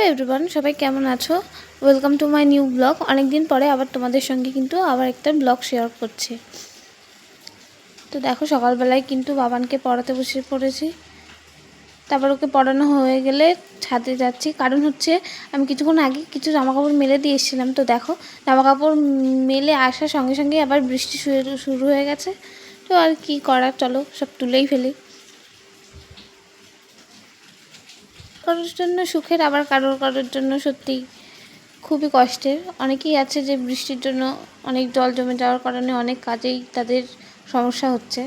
Everyone, সবাই কেমন আছো? Welcome to my new blog. অনেক দিন পরে আবার তোমাদের সঙ্গে কিন্তু আবার একটা ব্লগ শেয়ার করছি। তো দেখো, সকালবেলায় কিন্তু বাবানকে পড়াতে বসে পড়েছি। তারপর ওকে পড়ানো হয়ে গেলে ছাদে যাচ্ছি, কারণ হচ্ছে আমি কিছুক্ষণ আগে কিছু জামাকাপড় মেলে দিয়ে এসেছিলাম। তো দেখো, জামাকাপড় মেলে আসার সঙ্গে সঙ্গে আবার বৃষ্টি শুরু হয়ে গেছে। তো আর কি করার, চলো সব তুলেই ফেলি। কারোর জন্য সুখের, আবার কারোর জন্য সত্যি খুবই কষ্টের। অনেকেই আছে যে বৃষ্টির জন্য অনেক জল জমে যাওয়ার কারণে অনেক কাজেই তাদের সমস্যা হচ্ছে।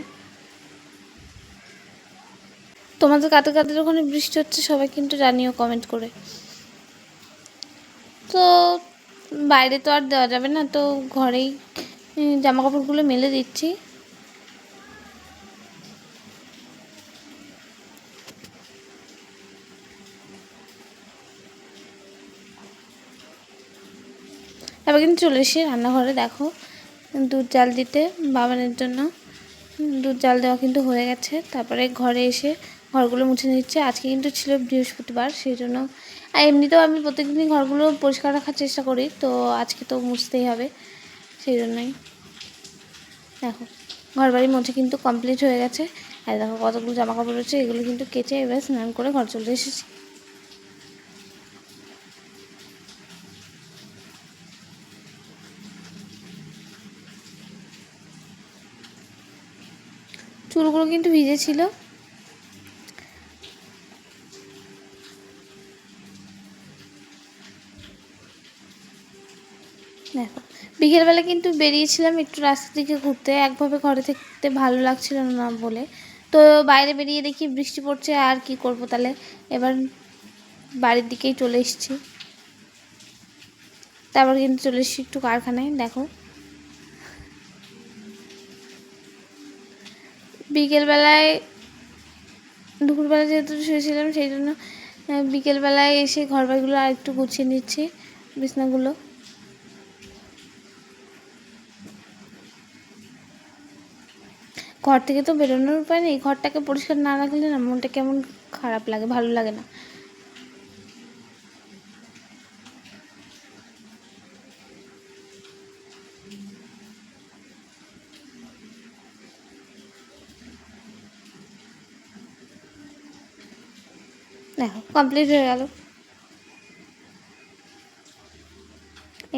তোমাদের কাদের ওখানে বৃষ্টি হচ্ছে সবাই কিন্তু জানিও কমেন্ট করে। তো বাইরে তো আর দেওয়া যাবে না, তো ঘরেই জামা কাপড়গুলো মেলে দিচ্ছি। তারপর কিন্তু চলে এসে রান্নাঘরে, দেখো দুধ জাল দিতে বাবানের জন্য। দুধ জাল দেওয়া কিন্তু হয়ে গেছে। তারপরে ঘরে এসে ঘরগুলো মুছে নিচ্ছে। আজকে কিন্তু ছিল বৃহস্পতিবার, সেই জন্য। আর এমনিতেও আমি প্রত্যেকদিনই ঘরগুলো পরিষ্কার রাখার চেষ্টা করি, তো আজকে তো মুছতেই হবে, সেই জন্যই। দেখো, ঘর বাড়ি মুছে কিন্তু কমপ্লিট হয়ে গেছে। আর দেখো কতগুলো জামা কাপড় রয়েছে, এগুলো কিন্তু কেচে এবার স্নান করে ঘর চলে এসেছি। চুলগুলো কিন্তু ভিজে ছিল। দেখো, বিকেলবেলা কিন্তু বেরিয়েছিলাম একটু রাস্তার দিকে ঘুরতে, একভাবে ঘরে থাকতে ভালো লাগছিল না বলে। তো বাইরে বেরিয়ে দেখি বৃষ্টি পড়ছে, আর কি করব তাহলে, এবার বাড়ির দিকেই চলে এসেছি। তারপর কিন্তু চলে এসেছি একটু কারখানায়। দেখো, বিকেলবেলায়, দুপুরবেলা যেহেতু শুয়েছিলাম সেই জন্য বিকেলবেলায় এসে ঘর বাড়িগুলো আর একটু গুছিয়ে নিচ্ছি, বিছনাগুলো। ঘর থেকে তো বেরোনোর উপায় নেই, ঘরটাকে পরিষ্কার না রাখলে না মনটা কেমন খারাপ লাগে, ভালো লাগে না। দেখো কমপ্লিট হয়ে গেল।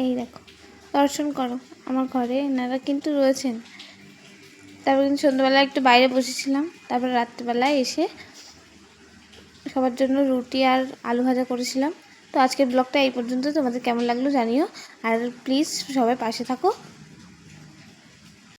এই দেখো, দর্শন করো, আমার ঘরে এনারা কিন্তু রয়েছেন। তারপর কিন্তু সন্ধ্যাবেলা একটু বাইরে বসেছিলাম। তারপর রাত্রিবেলায় এসে সবার জন্য রুটি আর আলু ভাজা করেছিলাম। তো আজকের ব্লগটা এই পর্যন্ত। তোমাদের কেমন লাগলো জানিও, আর প্লিজ সবাই পাশে থাকো।